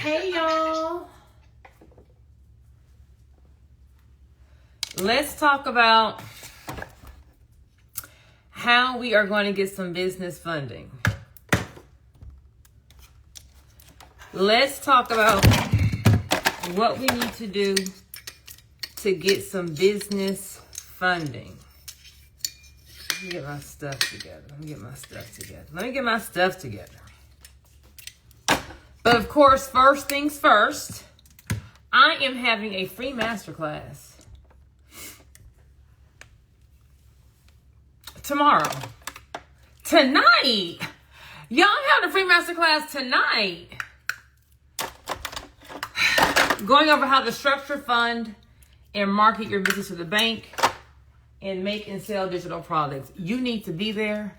Hey y'all. Let's talk about how we are going to get some business funding. Let's talk about what we need to do to get some business funding. Let me get my stuff together. But of course, first things first, I am having a free masterclass tomorrow. Tonight. Y'all have the free masterclass tonight. Going over how to structure, fund, and market your business to the bank and make and sell digital products. You need to be there.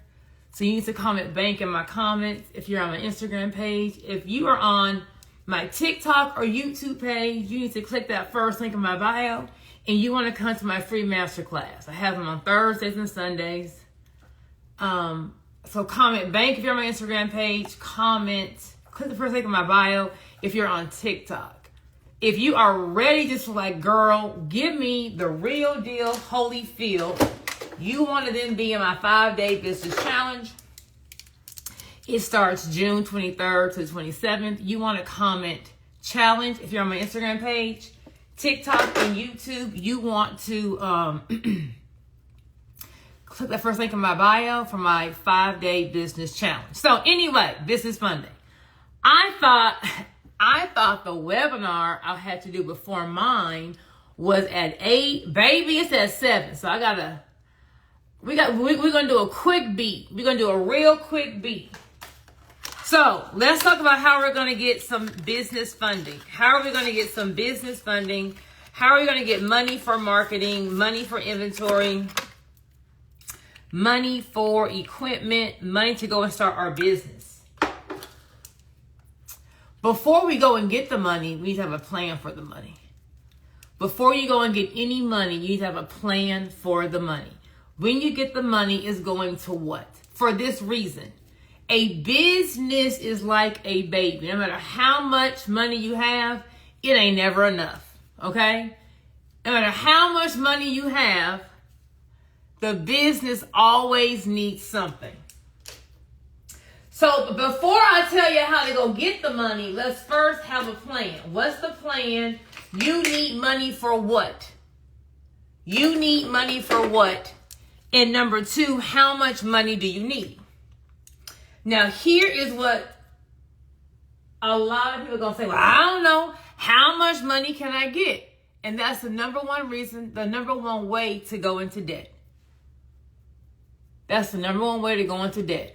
So you need to comment bank in my comments if you're on my Instagram page. If you are on my TikTok or YouTube page, you need to click that first link in my bio and you want to come to my free masterclass. I have them on Thursdays and Sundays. So comment bank if you're on my Instagram page. Click the first link in my bio if you're on TikTok. If you are ready, just like, girl, give me the real deal, Holyfield. You want to then be in my 5-day business challenge. It starts June 23rd to the 27th. You want to comment challenge if you're on my Instagram page, TikTok, and YouTube. You want to click that first link in my bio for my 5-day business challenge. So anyway, business funding. I thought the webinar I had to do before mine was at 8. Baby, it's at 7. So we're gonna do a quick beat. We're gonna do a real quick beat. So let's talk about how we're gonna get some business funding. How are we gonna get some business funding? How are we gonna get money for marketing, money for inventory, money for equipment, money to go and start our business? Before we go and get the money, we need to have a plan for the money. Before you go and get any money, you need to have a plan for the money. When you get the money, it's going to what? For this reason, a business is like a baby. No matter how much money you have, it ain't never enough, okay? No matter how much money you have, the business always needs something. So before I tell you how to go get the money, let's first have a plan. What's the plan? You need money for what? You need money for what? And number 2, how much money do you need? Now, here is what a lot of people are going to say. Well, I don't know. How much money can I get? And that's the number one reason, the number one way to go into debt. That's the number one way to go into debt.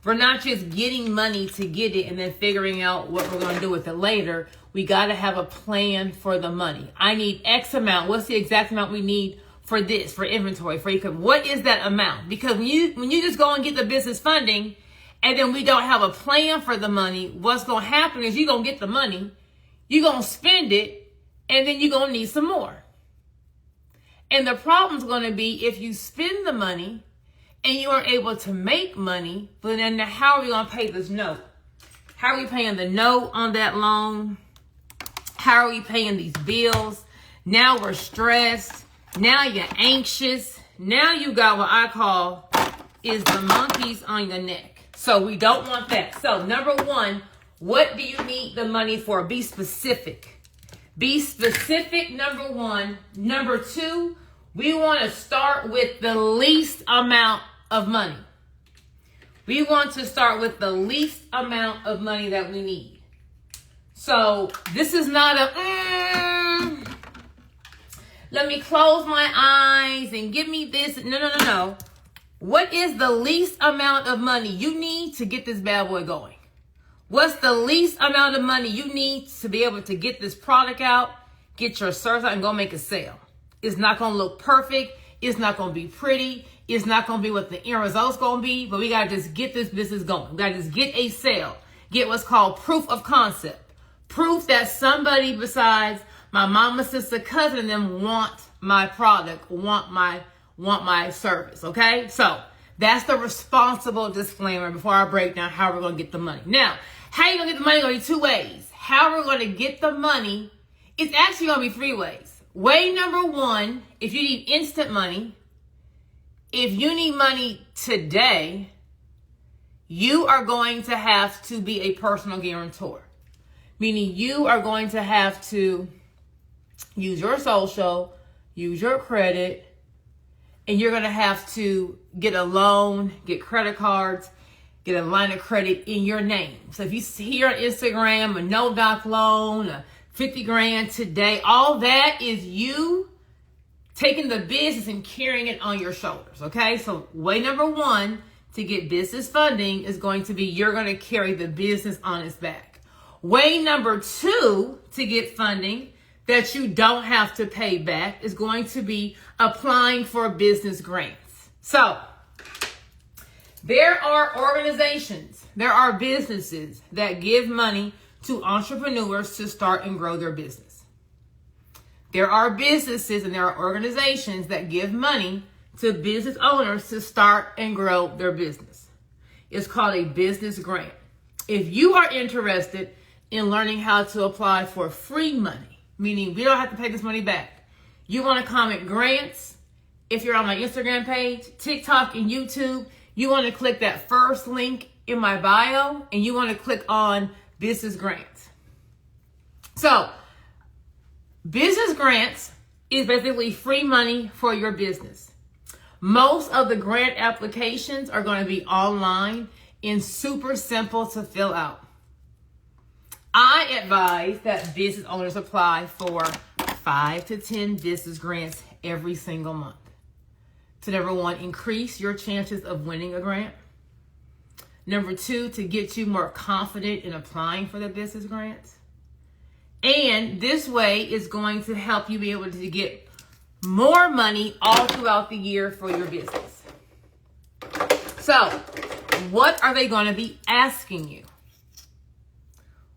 We're not just getting money to get it and then figuring out what we're going to do with it later. We got to have a plan for the money. I need X amount. What's the exact amount we need for this, for inventory, for equipment? What is that amount? Because when you just go and get the business funding and then we don't have a plan for the money, what's going to happen is you're going to get the money, you're going to spend it, and then you're going to need some more. And the problem's going to be if you spend the money and you aren't able to make money, but then how are we going to pay this note? How are we paying the note on that loan? How are we paying these bills? Now we're stressed. Now you're anxious. Now you got what I call is the monkeys on your neck. So we don't want that. So number 1, what do you need the money for? Be specific. Be specific, number 1. Number 2, we want to start with the least amount of money. We want to start with the least amount of money that we need. So this is not a, let me close my eyes and give me this. No. What is the least amount of money you need to get this bad boy going? What's the least amount of money you need to be able to get this product out, get your service out, and go make a sale? It's not going to look perfect. It's not going to be pretty. It's not going to be what the end result's going to be, but we got to just get this business going. We got to just get a sale. Get what's called proof of concept. Proof that somebody besides my mama, sister, cousin, and them want my product, want my service, okay? So That's the responsible disclaimer before I break down how we're going to get the money. Now, how you're going to get the money is going to be two ways. How we're going to get the money, it's actually going to be three ways. Way number one, if you need instant money, if you need money today, you are going to have to be a personal guarantor. Meaning you are going to have to use your social, use your credit, and you're going to have to get a loan, get credit cards, get a line of credit in your name. So if you see here on Instagram, a no-doc loan, a 50 grand today, all that is you taking the business and carrying it on your shoulders, okay? So way number one to get business funding is going to be you're going to carry the business on its back. Way number two to get funding that you don't have to pay back is going to be applying for business grants. So there are organizations, there are businesses that give money to entrepreneurs to start and grow their business. There are businesses and there are organizations that give money to business owners to start and grow their business. It's called a business grant. If you are interested in learning how to apply for free money, meaning we don't have to pay this money back, you want to comment grants. If you're on my Instagram page, TikTok, and YouTube, you want to click that first link in my bio and you want to click on business grants. So business grants is basically free money for your business. Most of the grant applications are going to be online and super simple to fill out. I advise that business owners apply for 5 to 10 business grants every single month. To number one, increase your chances of winning a grant. Number two, to get you more confident in applying for the business grants. And this way is going to help you be able to get more money all throughout the year for your business. So, what are they going to be asking you?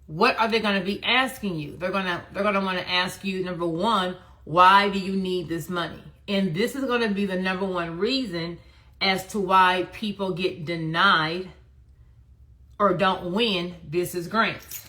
What are they going to be asking you? They're going to want to ask you, number one, why do you need this money? And this is going to be the number one reason as to why people get denied or don't win business grants.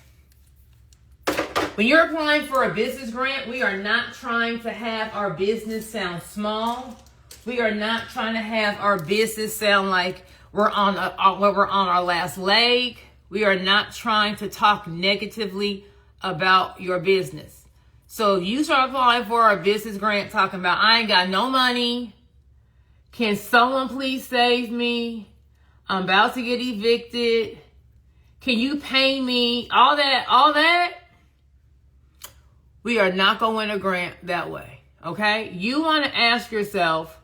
When you're applying for a business grant, we are not trying to have our business sound small. We are not trying to have our business sound like we're on our last leg. We are not trying to talk negatively about your business. So if you start applying for a business grant talking about, I ain't got no money, can someone please save me? I'm about to get evicted. Can you pay me? All that. We are not going to win a grant that way, okay? You want to ask yourself,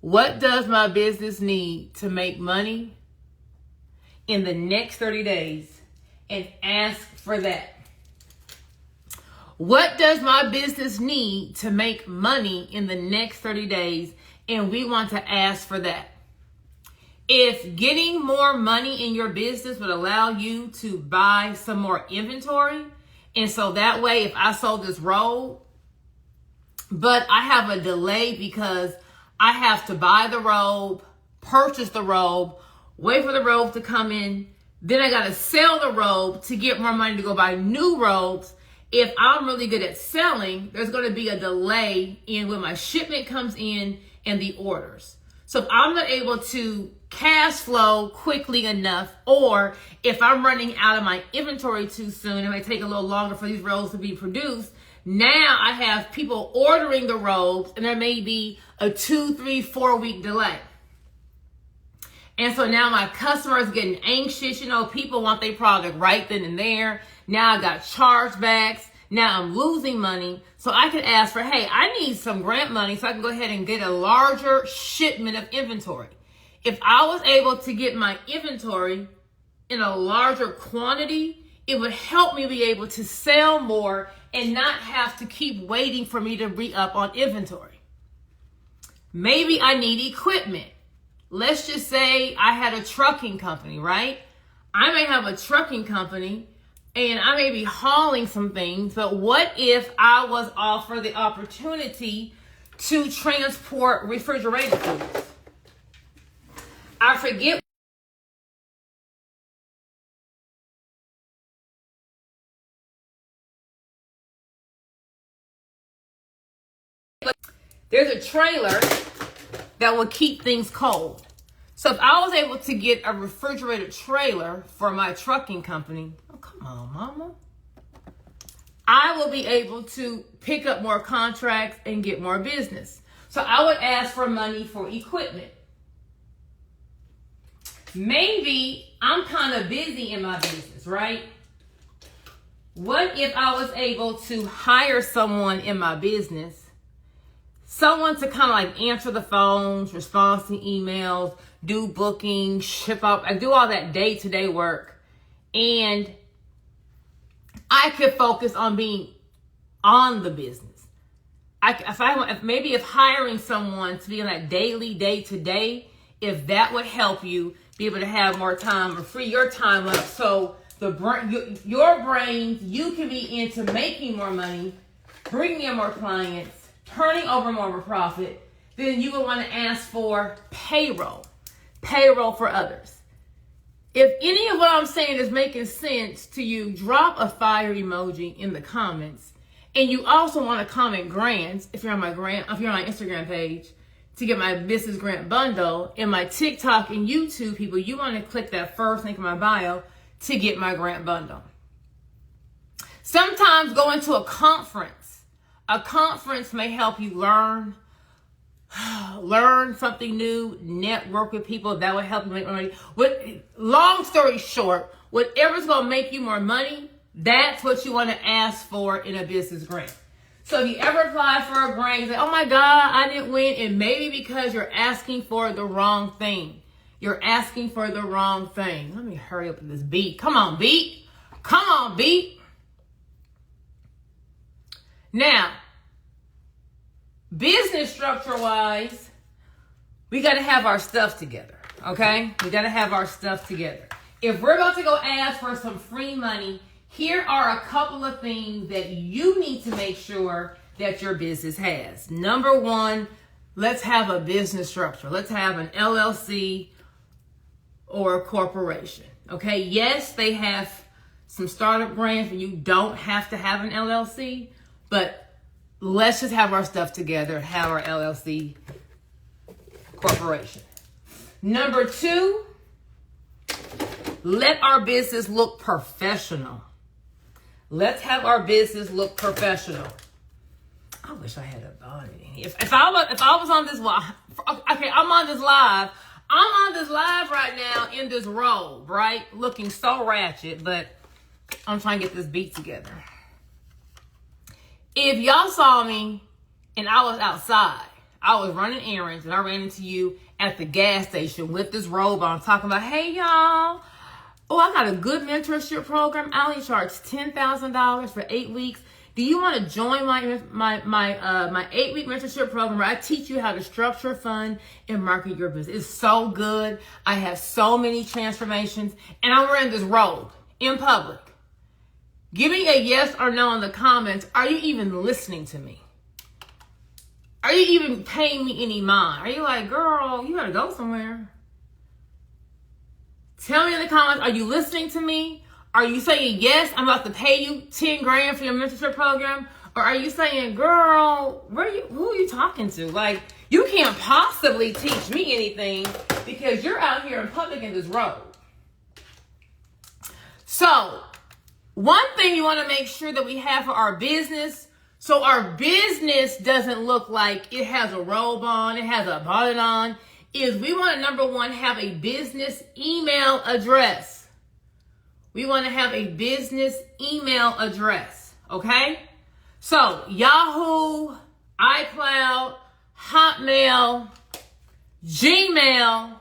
what does my business need to make money in the next 30 days? And ask for that. What does my business need to make money in the next 30 days? And we want to ask for that. If getting more money in your business would allow you to buy some more inventory, and so that way, if I sold this robe, but I have a delay because I have to buy the robe, purchase the robe, wait for the robe to come in, then I got to sell the robe to get more money to go buy new robes. If I'm really good at selling, there's going to be a delay in when my shipment comes in and the orders. So if I'm not able to cash flow quickly enough, or if I'm running out of my inventory too soon, it may take a little longer for these robes to be produced. Now I have people ordering the robes and there may be a 2, 3, 4 week delay. And so now my customer is getting anxious. You know, people want their product right then and there. Now I got chargebacks. Now I'm losing money. So I could ask for, hey, I need some grant money so I can go ahead and get a larger shipment of inventory. If I was able to get my inventory in a larger quantity, it would help me be able to sell more and not have to keep waiting for me to re-up on inventory. Maybe I need equipment. Let's just say I had a trucking company, right? I may have a trucking company and I may be hauling some things, but what if I was offered the opportunity to transport refrigerated foods? I forget. There's a trailer that will keep things cold. So if I was able to get a refrigerated trailer for my trucking company, oh, come on, mama, I will be able to pick up more contracts and get more business. So I would ask for money for equipment. Maybe I'm kind of busy in my business, right? What if I was able to hire someone in my business, someone to kind of like answer the phones, respond to emails, do bookings, ship out, I do all that day-to-day work, and I could focus on being on the business. If hiring someone to be on that daily, day-to-day, if that would help you be able to have more time or free your time up, so your brain, you can be into making more money, bringing in more clients, turning over more of a profit, then you would want to ask for payroll for others. If any of what I'm saying is making sense to you, drop a fire emoji in the comments. And you also want to comment grants if you're on my Instagram page to get my business grant bundle. And my TikTok and YouTube people, you want to click that first link in my bio to get my grant bundle. Sometimes going to a conference may help you learn something new, network with people that will help you make more money. Long story short, whatever's going to make you more money, that's what you want to ask for in a business grant. So if you ever apply for a grant, you say, oh my God, I didn't win. It may be because you're asking for the wrong thing. You're asking for the wrong thing. Let me hurry up with this beat. Come on, beat. Come on, beat. Now, business structure-wise, we got to have our stuff together, okay? We got to have our stuff together. If we're about to go ask for some free money, here are a couple of things that you need to make sure that your business has. Number one, let's have a business structure. Let's have an LLC or a corporation, okay? Yes, they have some startup grants and you don't have to have an LLC, but let's just have our stuff together, have our LLC corporation. Number two, let our business look professional. Let's have our business look professional. I wish I had a body. If I was on this live, okay, I'm on this live. I'm on this live right now in this robe, right? Looking so ratchet, but I'm trying to get this beat together. If y'all saw me and I was outside, I was running errands and I ran into you at the gas station with this robe on talking about, hey y'all, oh, I got a good mentorship program. I only charge $10,000 for 8 weeks. Do you want to join my 8-week mentorship program where I teach you how to structure, fund, and market your business? It's so good. I have so many transformations, and I'm wearing this robe in public. Give me a yes or no in the comments. Are you even listening to me? Are you even paying me any mind? Are you like, girl, you gotta go somewhere? Tell me in the comments, are you listening to me? Are you saying, yes, I'm about to pay you 10 grand for your mentorship program? Or are you saying, girl, who are you talking to? Like, you can't possibly teach me anything because you're out here in public in this robe. So, one thing you want to make sure that we have for our business, so our business doesn't look like it has a robe on, it has a bonnet on, is we want to, number one, have a business email address. We want to have a business email address, okay? So, Yahoo, iCloud, Hotmail, Gmail,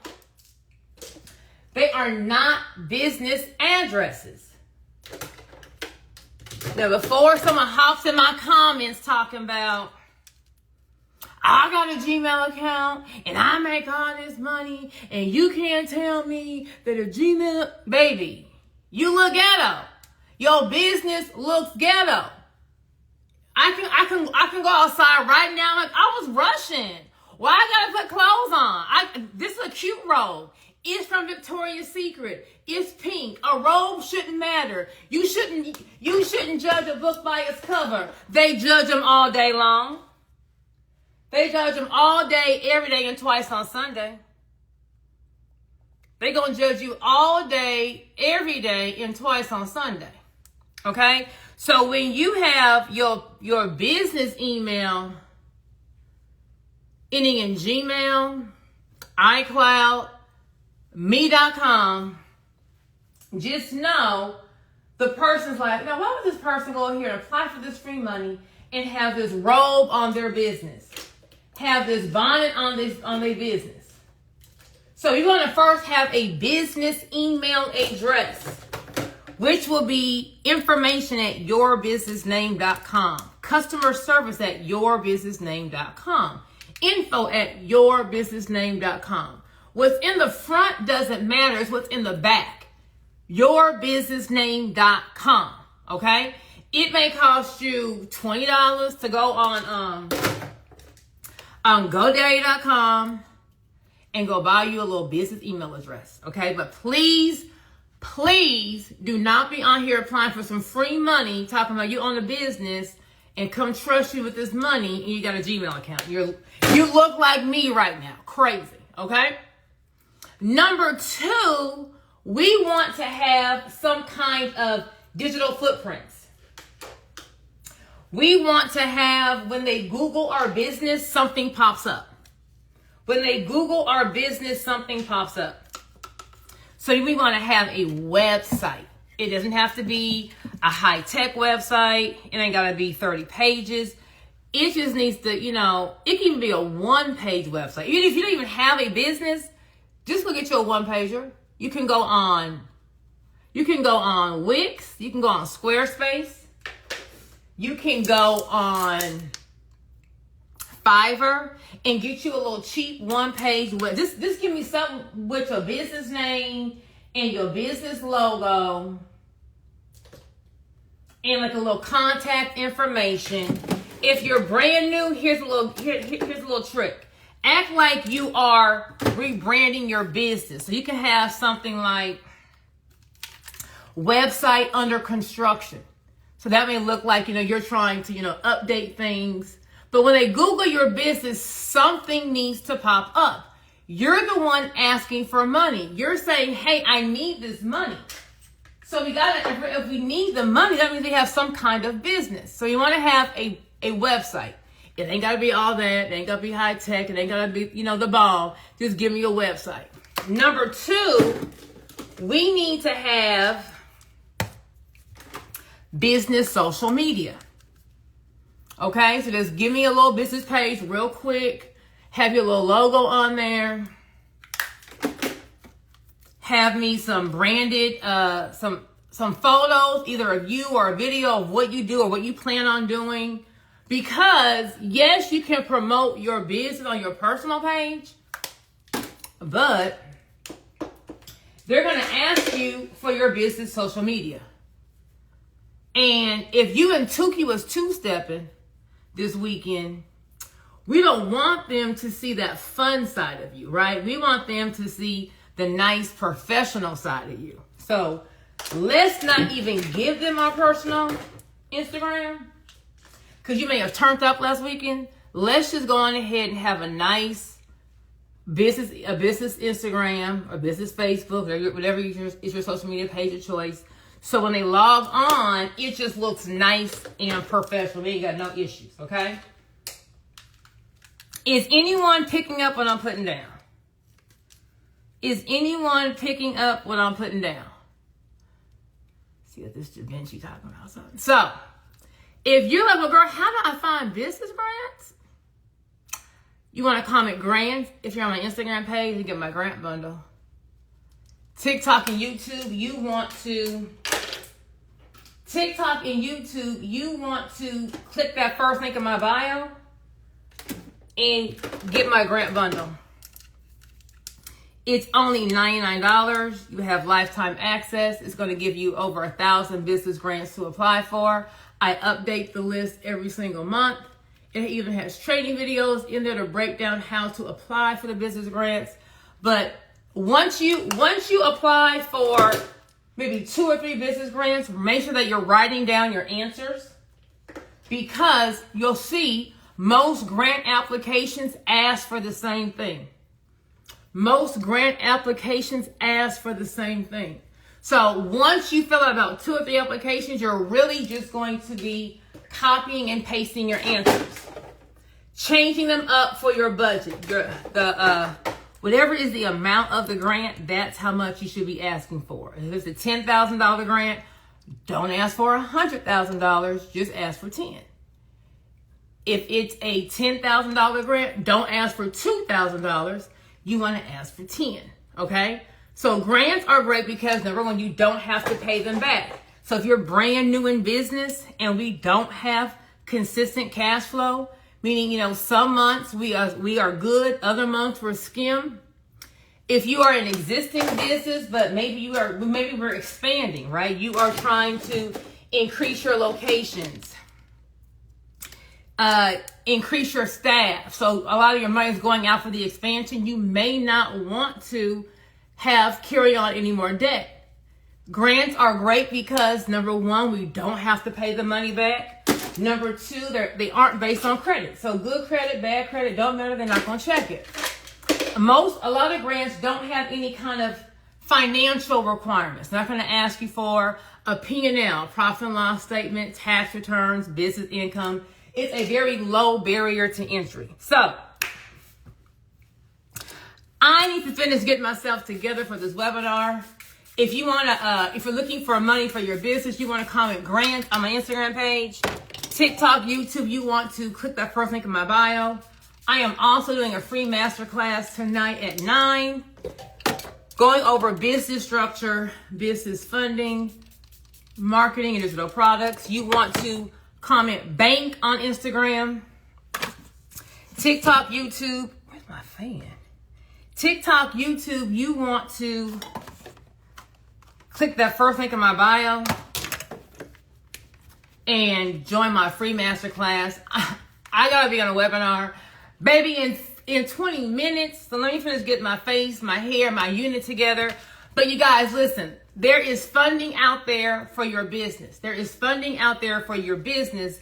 they are not business addresses. Now, before someone hops in my comments talking about, I got a Gmail account and I make all this money and you can't tell me that a Gmail, baby, you look ghetto. Your business looks ghetto. I can go outside right now. Like, I was rushing. Why I gotta put clothes on? This is a cute robe. It's from Victoria's Secret. It's pink. A robe shouldn't matter. You shouldn't judge a book by its cover. They judge them all day long. They judge them all day, every day, and twice on Sunday. They're going to judge you all day, every day, and twice on Sunday. Okay? So when you have your business email ending in Gmail, iCloud, me.com, just know the person's like, now why would this person go here and apply for this free money and have this robe on their business, have this bonnet on their business? So you're going to first have a business email address, which will be information@yourbusinessname.com, customer service at yourbusinessname.com, info at yourbusinessname.com. What's in the front doesn't matter. It's what's in the back. Yourbusinessname.com. Okay? It may cost you $20 to go on GoDaddy.com and go buy you a little business email address. Okay? But please do not be on here applying for some free money, talking about you own a business and come trust you with this money and you got a Gmail account. You look like me right now. Crazy. Okay? Number 2, we want to have some kind of digital footprints. We want to have, when they Google our business, something pops up. When they Google our business, something pops up. So we want to have a website. It doesn't have to be a high-tech website. It ain't got to be 30 pages. It just needs to, it can even be a one-page website. Even if you don't even have a business, just look at your one-pager. You can go on Wix. You can go on Squarespace. You can go on Fiverr and get you a little cheap one-page web. Just give me something with your business name and your business logo and like a little contact information. If you're brand new, here's a little trick. Act like you are rebranding your business. So you can have something like website under construction. So that may look like, you're trying to, update things. But when they Google your business, something needs to pop up. You're the one asking for money. You're saying, hey, I need this money. So if we need the money, that means they have some kind of business. So you want to have a website. It ain't got to be all that. It ain't got to be high tech. It ain't got to be, the ball. Just give me a website. Number 2, we need to have business social media. Okay, so just give me a little business page real quick. Have your little logo on there. Have me some branded, some photos, either of you or a video of what you do or what you plan on doing. Because, yes, you can promote your business on your personal page, but they're going to ask you for your business social media. And if you and Tukey was two-stepping this weekend, we don't want them to see that fun side of you, right? We want them to see the nice professional side of you. So let's not even give them our personal Instagram, because you may have turned up last weekend. Let's just go on ahead and have a nice business Instagram or business Facebook, whatever is your social media page of choice. So when they log on, it just looks nice and professional. We ain't got no issues, okay? Is anyone picking up what I'm putting down? Is anyone picking up what I'm putting down? See what this Da Vinci talking about. Something. So, if you're like, well, girl, how do I find business grants? You want to comment grants if you're on my Instagram page and get my grant bundle. TikTok and YouTube, you want to click that first link in my bio and get my grant bundle. It's only $99. You have lifetime access. It's going to give you over 1,000 business grants to apply for. I update the list every single month. It even has training videos in there to break down how to apply for the business grants. But Once you apply for maybe 2 or 3 business grants, make sure that you're writing down your answers, because you'll see most grant applications ask for the same thing. Most grant applications ask for the same thing. So once you fill out about 2 or 3 applications, you're really just going to be copying and pasting your answers, changing them up for your budget. Whatever is the amount of the grant, that's how much you should be asking for. If it's a $10,000 grant, don't ask for $100,000, just ask for 10. If it's a $10,000 grant, don't ask for $2,000. You want to ask for 10, okay? So grants are great because, number one, you don't have to pay them back. So if you're brand new in business and we don't have consistent cash flow, meaning, some months we are good, other months we're skim. If you are an existing business, but maybe we're expanding, right? You are trying to increase your locations, increase your staff. So a lot of your money is going out for the expansion. You may not want to carry on any more debt. Grants are great because, number one, we don't have to pay the money back. Number two, they aren't based on credit. So good credit, bad credit, don't matter. They're not going to check it. A lot of grants don't have any kind of financial requirements. They're not going to ask you for a P&L, profit and loss statement, tax returns, business income. It's a very low barrier to entry. So I need to finish getting myself together for this webinar. If you want to, if you're looking for money for your business, you want to comment grants on my Instagram page, TikTok, YouTube, you want to click that first link in my bio. I am also doing a free masterclass tonight at 9, going over business structure, business funding, marketing, and digital products. You want to comment bank on Instagram, TikTok, YouTube. Where's my fan? TikTok, YouTube, you want to click that first link in my bio and join my free masterclass. I gotta be on a webinar, baby, in 20 minutes. So let me finish getting my face, my hair, my unit together. But you guys, listen, there is funding out there for your business. There is funding out there for your business,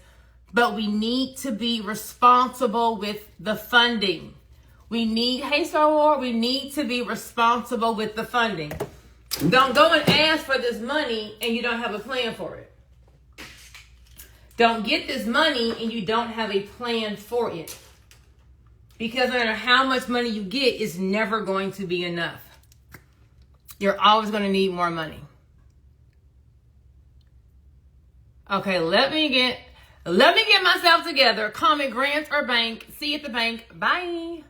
but we need to be responsible with the funding. We need to be responsible with the funding. Don't go and ask for this money and you don't have a plan for it. Don't get this money and you don't have a plan for it. Because no matter how much money you get, it's never going to be enough. You're always going to need more money. Okay, let me get myself together. Comment grants or bank. See you at the bank. Bye.